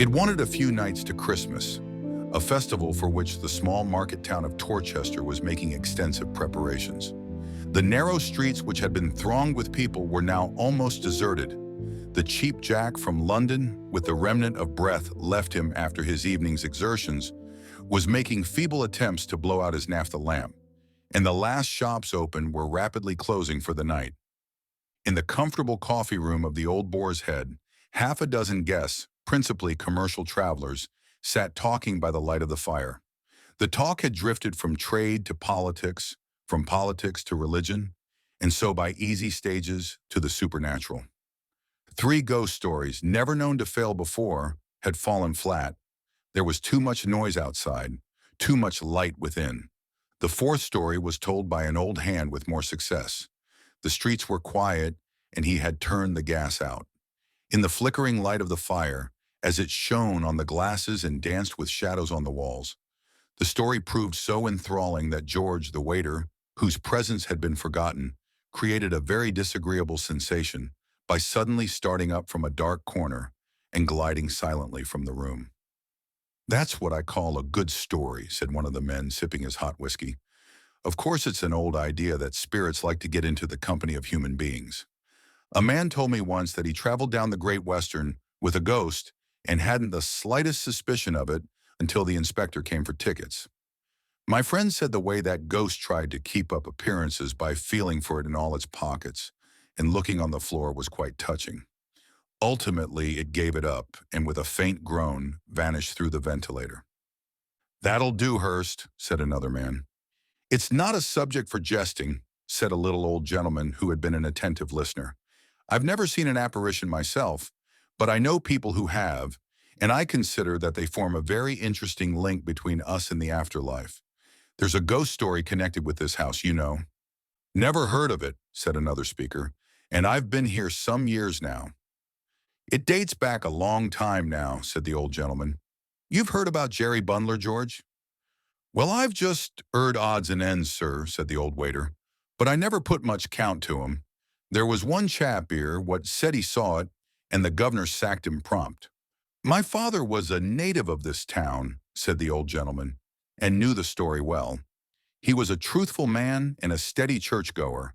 It wanted a few nights to Christmas, a festival for which the small market town of Torchester was making extensive preparations. The narrow streets which had been thronged with people were now almost deserted. The cheap Jack from London, with the remnant of breath left him after his evening's exertions, was making feeble attempts to blow out his naphtha lamp, and the last shops open were rapidly closing for the night. In the comfortable coffee room of the Old Boar's Head, half a dozen guests, principally commercial travelers, sat talking by the light of the fire. The talk had drifted from trade to politics, from politics to religion, and so by easy stages to the supernatural. Three ghost stories, never known to fail before, had fallen flat. There was too much noise outside, too much light within. The fourth story was told by an old hand with more success. The streets were quiet, and he had turned the gas out. In the flickering light of the fire, as it shone on the glasses and danced with shadows on the walls, the story proved so enthralling that George, the waiter, whose presence had been forgotten, created a very disagreeable sensation by suddenly starting up from a dark corner and gliding silently from the room. "That's what I call a good story," said one of the men, sipping his hot whiskey. "Of course it's an old idea that spirits like to get into the company of human beings. A man told me once that he traveled down the Great Western with a ghost and hadn't the slightest suspicion of it until the inspector came for tickets. My friend said the way that ghost tried to keep up appearances by feeling for it in all its pockets and looking on the floor was quite touching. Ultimately, it gave it up and with a faint groan vanished through the ventilator." "That'll do, Hurst," said another man. "It's not a subject for jesting," said a little old gentleman who had been an attentive listener. "I've never seen an apparition myself, but I know people who have, and I consider that they form a very interesting link between us and the afterlife. There's a ghost story connected with this house, you know." "Never heard of it," said another speaker, "and I've been here some years now." "It dates back a long time now," said the old gentleman. "You've heard about Jerry Bundler, George?" "Well, I've just heard odds and ends, sir," said the old waiter, "but I never put much count to 'em. There was one chap here what said he saw it, and the governor sacked him prompt." "My father was a native of this town," said the old gentleman, and knew the story well. "He was a truthful man and a steady churchgoer,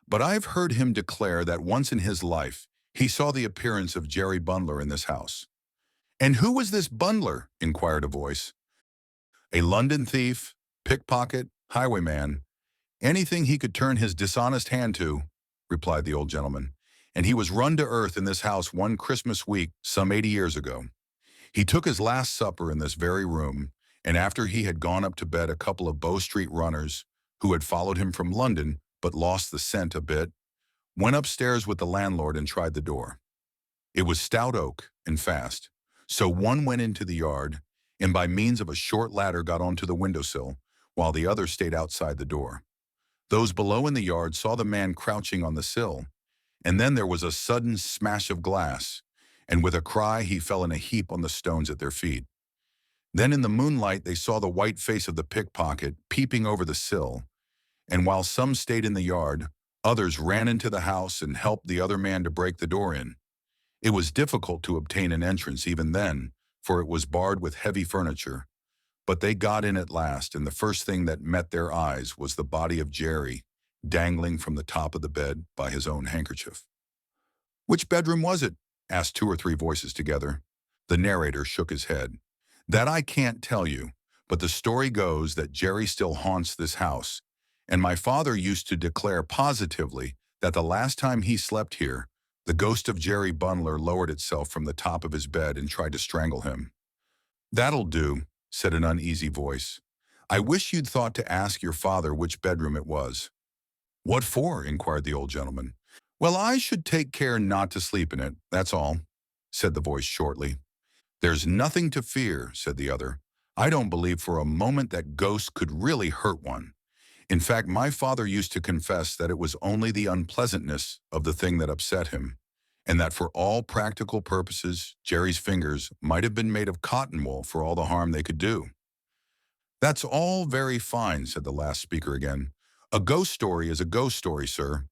but I've heard him declare that once in his life he saw the appearance of Jerry Bundler in this house." "And who was this Bundler?" inquired a voice. "A London thief, pickpocket, highwayman, anything he could turn his dishonest hand to," replied the old gentleman. "And he was run to earth in this house one Christmas week some 80 years ago. He took his last supper in this very room, and after he had gone up to bed a couple of Bow Street runners, who had followed him from London but lost the scent a bit, went upstairs with the landlord and tried the door. It was stout oak and fast, so one went into the yard, and by means of a short ladder got onto the windowsill, while the other stayed outside the door. Those below in the yard saw the man crouching on the sill, and then there was a sudden smash of glass, and with a cry he fell in a heap on the stones at their feet. Then in the moonlight they saw the white face of the pickpocket peeping over the sill, and while some stayed in the yard, others ran into the house and helped the other man to break the door in. It was difficult to obtain an entrance even then, for it was barred with heavy furniture, but they got in at last, and the first thing that met their eyes was the body of Jerry, dangling from the top of the bed by his own handkerchief." "Which bedroom was it?" asked two or three voices together. The narrator shook his head. "That I can't tell you, but the story goes that Jerry still haunts this house, and my father used to declare positively that the last time he slept here, the ghost of Jerry Bundler lowered itself from the top of his bed and tried to strangle him." "That'll do," said an uneasy voice. "I wish you'd thought to ask your father which bedroom it was." "What for?" inquired the old gentleman. "Well, I should take care not to sleep in it, that's all," said the voice shortly. "There's nothing to fear," said the other. "I don't believe for a moment that ghosts could really hurt one. In fact, my father used to confess that it was only the unpleasantness of the thing that upset him, and that for all practical purposes, Jerry's fingers might have been made of cotton wool for all the harm they could do." "That's all very fine," said the last speaker again. "A ghost story is a ghost story, sir.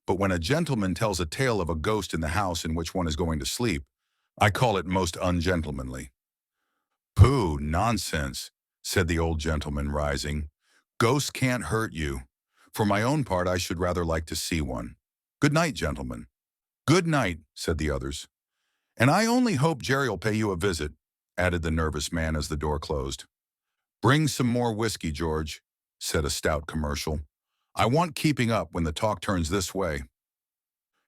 But when a gentleman tells a tale of a ghost in the house in which one is going to sleep, I call it most ungentlemanly." "Pooh, nonsense," said the old gentleman, rising. "Ghosts can't hurt you. For my own part, I should rather like to see one. Good night, gentlemen." "Good night," said the others. "And I only hope Jerry'll pay you a visit," added the nervous man as the door closed. "Bring some more whiskey, George," said a stout commercial. "I want keeping up when the talk turns this way."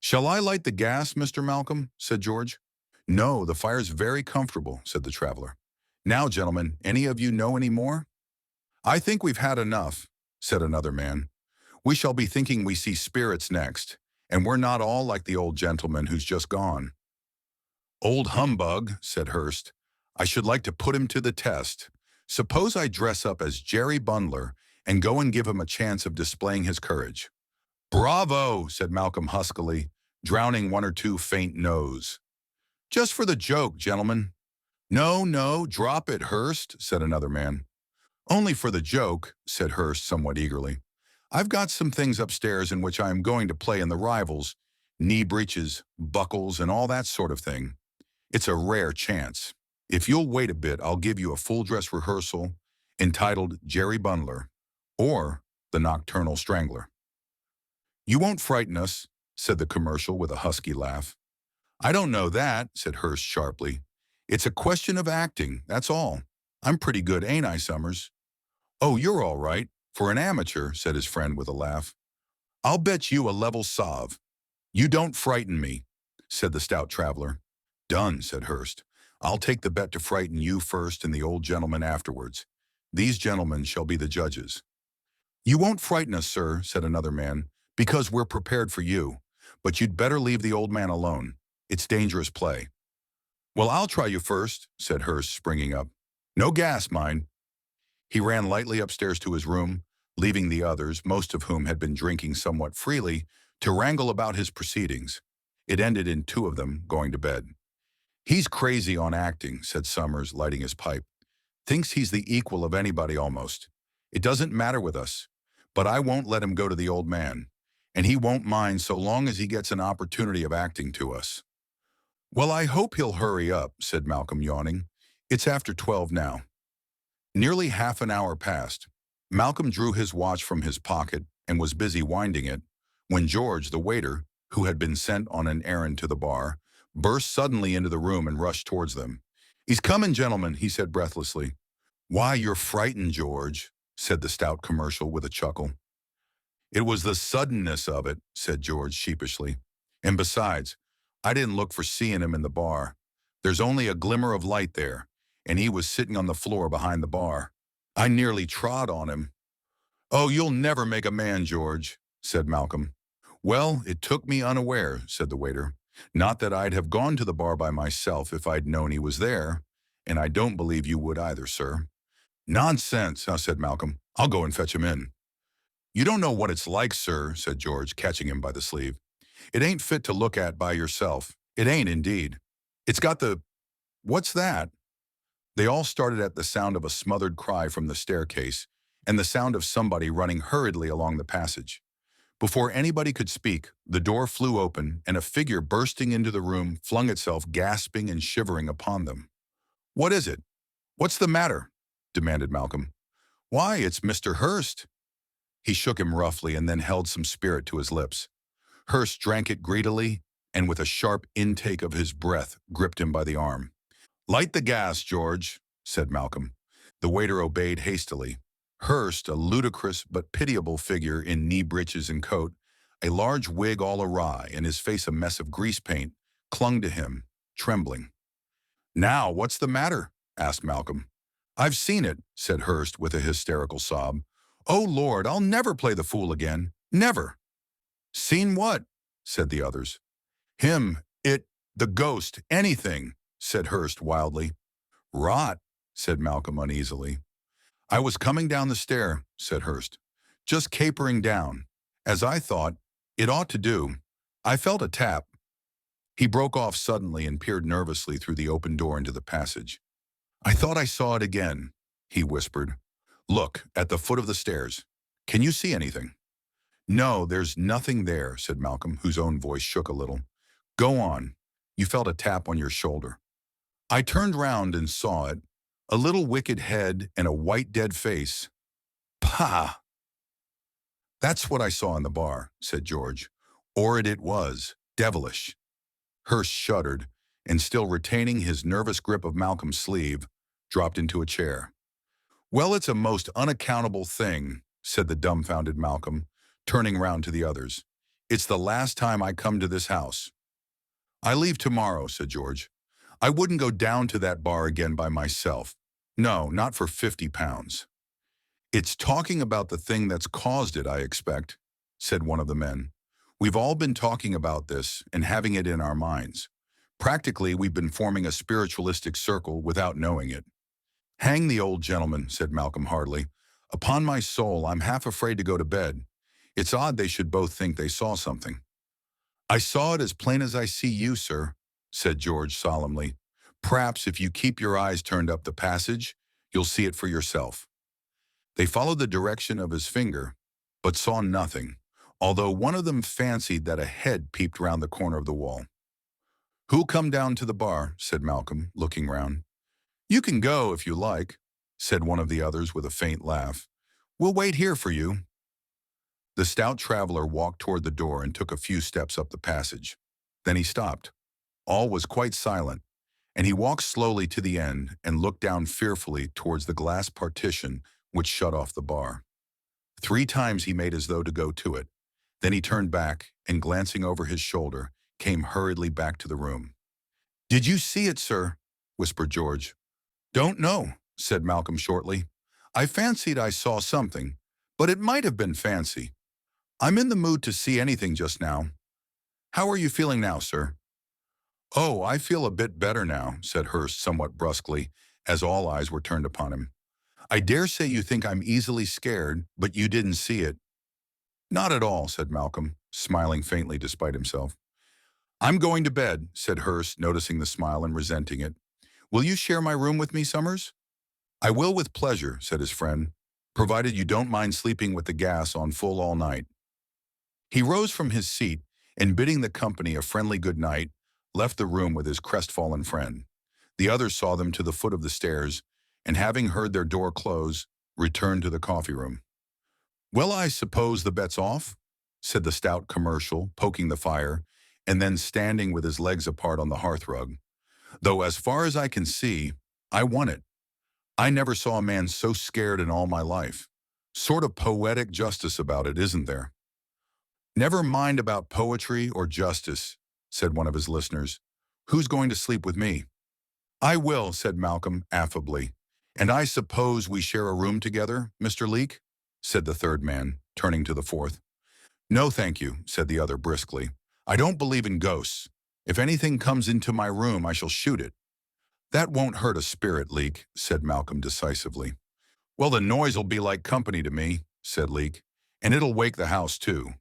"Shall I light the gas, Mr. Malcolm?" said George. "No, the fire's very comfortable," said the traveler. "Now, gentlemen, any of you know any more?" "I think we've had enough," said another man. "We shall be thinking we see spirits next, and we're not all like the old gentleman who's just gone." "Old humbug," said Hurst. "I should like to put him to the test. Suppose I dress up as Jerry Bundler and go and give him a chance of displaying his courage." "Bravo," said Malcolm huskily, drowning one or two faint no's. "Just for the joke, gentlemen." "No, no, drop it, Hurst," said another man. "Only for the joke," said Hurst somewhat eagerly. "I've got some things upstairs in which I am going to play in the rivals, knee breeches, buckles, and all that sort of thing. It's a rare chance. If you'll wait a bit, I'll give you a full-dress rehearsal entitled Jerry Bundler, or The Nocturnal Strangler." "You won't frighten us," said the commercial with a husky laugh. "I don't know that," said Hurst sharply. "It's a question of acting, that's all. I'm pretty good, ain't I, Summers?" "Oh, you're all right, for an amateur," said his friend with a laugh. "I'll bet you a level sov. You don't frighten me," said the stout traveler. "Done," said Hurst. "I'll take the bet to frighten you first and the old gentleman afterwards. These gentlemen shall be the judges." "You won't frighten us, sir," said another man, "because we're prepared for you. But you'd better leave the old man alone. It's dangerous play." "Well, I'll try you first," said Hurst, springing up. "No gas, mind." He ran lightly upstairs to his room, leaving the others, most of whom had been drinking somewhat freely, to wrangle about his proceedings. It ended in two of them going to bed. "He's crazy on acting," said Summers, lighting his pipe. "Thinks he's the equal of anybody almost. It doesn't matter with us. But I won't let him go to the old man. And he won't mind so long as he gets an opportunity of acting to us." "Well, I hope he'll hurry up," said Malcolm, yawning. "It's after 12 now." Nearly half an hour passed. Malcolm drew his watch from his pocket and was busy winding it, when George, the waiter, who had been sent on an errand to the bar, burst suddenly into the room and rushed towards them. "He's coming, gentlemen," he said breathlessly. "Why, you're frightened, George," said the stout commercial with a chuckle. "It was the suddenness of it," said George sheepishly. "And besides, I didn't look for seeing him in the bar. There's only a glimmer of light there, and he was sitting on the floor behind the bar. I nearly trod on him." "Oh, you'll never make a man, George," said Malcolm. "Well, it took me unaware," said the waiter. "Not that I'd have gone to the bar by myself if I'd known he was there, and I don't believe you would either, sir." "Nonsense," said Malcolm. "I'll go and fetch him in." "You don't know what it's like, sir," said George, catching him by the sleeve. "It ain't fit to look at by yourself. It ain't, indeed. It's got the— What's that?" They all started at the sound of a smothered cry from the staircase and the sound of somebody running hurriedly along the passage. Before anybody could speak, the door flew open and a figure bursting into the room flung itself gasping and shivering upon them. "What is it? What's the matter?" demanded Malcolm. "Why, it's Mr. Hurst." He shook him roughly and then held some spirit to his lips. Hurst drank it greedily and with a sharp intake of his breath gripped him by the arm. "Light the gas, George," said Malcolm. The waiter obeyed hastily. Hurst, a ludicrous but pitiable figure in knee breeches and coat, a large wig all awry and his face a mess of grease paint, clung to him, trembling. "Now, what's the matter?" asked Malcolm. "I've seen it," said Hurst with a hysterical sob. "Oh, Lord, I'll never play the fool again. Never." "Seen what?" said the others. "Him, it, the ghost, anything," said Hurst wildly. "Rot," said Malcolm uneasily. "I was coming down the stair," said Hurst. "Just capering down. As I thought, it ought to do. I felt a tap." He broke off suddenly and peered nervously through the open door into the passage. "I thought I saw it again," he whispered. "Look, at the foot of the stairs. Can you see anything?" "No, there's nothing there," said Malcolm, whose own voice shook a little. "Go on. You felt a tap on your shoulder. I turned round and saw it, a little wicked head and a white dead face. Pah! That's what I saw in the bar, said George. Or it was. Devilish. Hurst shuddered, and still retaining his nervous grip of Malcolm's sleeve, dropped into a chair. Well, it's a most unaccountable thing, said the dumbfounded Malcolm, turning round to the others. It's the last time I come to this house. I leave tomorrow, said George. I wouldn't go down to that bar again by myself. No, not for £50. It's talking about the thing that's caused it, I expect, said one of the men. We've all been talking about this and having it in our minds. Practically, we've been forming a spiritualistic circle without knowing it. Hang the old gentleman, said Malcolm heartily. Upon my soul, I'm half afraid to go to bed. It's odd they should both think they saw something. I saw it as plain as I see you, sir, said George solemnly. Perhaps if you keep your eyes turned up the passage, you'll see it for yourself. They followed the direction of his finger, but saw nothing, although one of them fancied that a head peeped round the corner of the wall. Who'll come down to the bar, said Malcolm, looking round. You can go if you like, said one of the others with a faint laugh. We'll wait here for you. The stout traveler walked toward the door and took a few steps up the passage. Then he stopped. All was quite silent, and he walked slowly to the end and looked down fearfully towards the glass partition which shut off the bar. 3 times he made as though to go to it. Then he turned back and, glancing over his shoulder, came hurriedly back to the room. Did you see it, sir? Whispered George. Don't know, said Malcolm shortly. I fancied I saw something, but it might have been fancy. I'm in the mood to see anything just now. How are you feeling now, sir? Oh, I feel a bit better now, said Hurst somewhat brusquely, as all eyes were turned upon him. I dare say you think I'm easily scared, but you didn't see it. Not at all, said Malcolm, smiling faintly despite himself. I'm going to bed, said Hurst, noticing the smile and resenting it. Will you share my room with me, Summers? I will with pleasure, said his friend, provided you don't mind sleeping with the gas on full all night. He rose from his seat and, bidding the company a friendly good night, left the room with his crestfallen friend. The others saw them to the foot of the stairs, and having heard their door close, returned to the coffee room. Well, I suppose the bet's off, said the stout commercial, poking the fire, and then standing with his legs apart on the hearthrug. Though as far as I can see, I won it. I never saw a man so scared in all my life. Sort of poetic justice about it, isn't there? Never mind about poetry or justice, said one of his listeners. Who's going to sleep with me? I will, said Malcolm affably. And I suppose we share a room together, Mr. Leake? Said the third man, turning to the fourth. No, thank you, said the other briskly. I don't believe in ghosts. If anything comes into my room, I shall shoot it. That won't hurt a spirit, Leake, said Malcolm decisively. Well, the noise'll be like company to me, said Leake, and it'll wake the house too.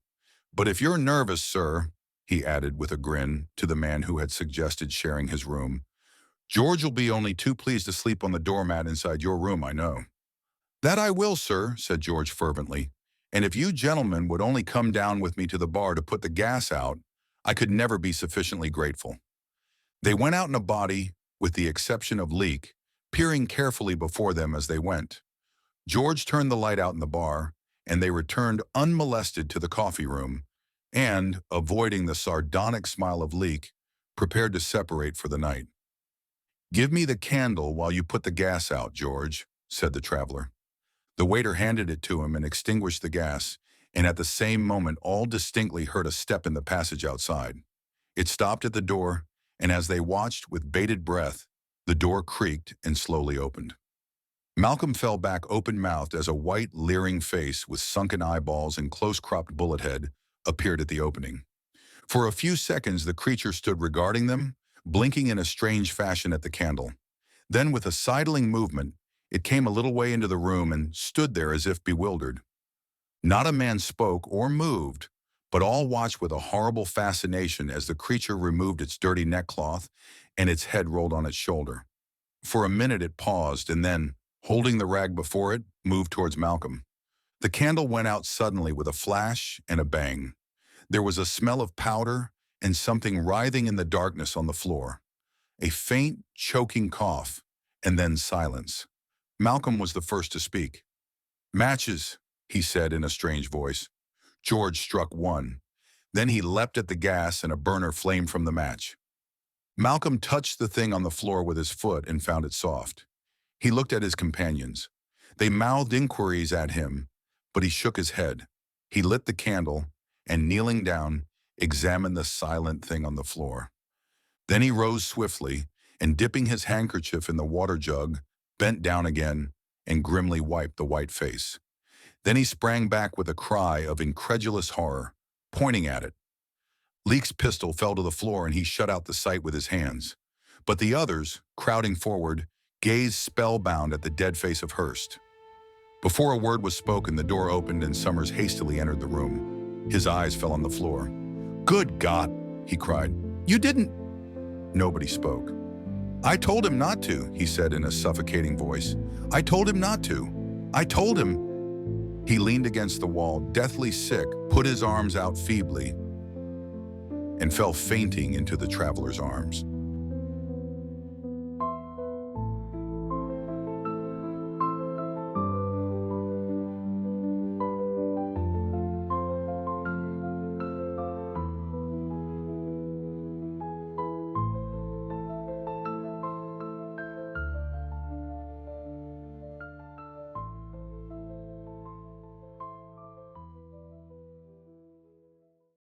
But if you're nervous, sir, he added with a grin to the man who had suggested sharing his room, George will be only too pleased to sleep on the doormat inside your room, I know. That I will, sir, said George fervently, and if you gentlemen would only come down with me to the bar to put the gas out, I could never be sufficiently grateful. They went out in a body, with the exception of Leake, peering carefully before them as they went. George turned the light out in the bar, and they returned unmolested to the coffee room, and, avoiding the sardonic smile of Leake, prepared to separate for the night. Give me the candle while you put the gas out, George, said the traveler. The waiter handed it to him and extinguished the gas, and at the same moment all distinctly heard a step in the passage outside. It stopped at the door, and as they watched with bated breath, the door creaked and slowly opened. Malcolm fell back open-mouthed as a white, leering face with sunken eyeballs and close-cropped bullet head appeared at the opening. For a few seconds the creature stood regarding them, blinking in a strange fashion at the candle. Then, with a sidling movement, it came a little way into the room and stood there as if bewildered. Not a man spoke or moved, but all watched with a horrible fascination as the creature removed its dirty neckcloth and its head rolled on its shoulder. For a minute it paused and then, holding the rag before it, moved towards Malcolm. The candle went out suddenly with a flash and a bang. There was a smell of powder, and something writhing in the darkness on the floor. A faint, choking cough, and then silence. Malcolm was the first to speak. "Matches," he said in a strange voice. George struck one. Then he leapt at the gas and a burner flamed from the match. Malcolm touched the thing on the floor with his foot and found it soft. He looked at his companions. They mouthed inquiries at him, but he shook his head. He lit the candle and, kneeling down, examined the silent thing on the floor. Then he rose swiftly and, dipping his handkerchief in the water jug, bent down again and grimly wiped the white face. Then he sprang back with a cry of incredulous horror, pointing at it. Leek's pistol fell to the floor and he shut out the sight with his hands. But the others, crowding forward, gazed spellbound at the dead face of Hurst. Before a word was spoken, the door opened and Summers hastily entered the room. His eyes fell on the floor. "Good God," he cried. "You didn't—" Nobody spoke. "I told him not to," he said in a suffocating voice. "I told him not to. I told him—" He leaned against the wall, deathly sick, put his arms out feebly, and fell fainting into the traveler's arms.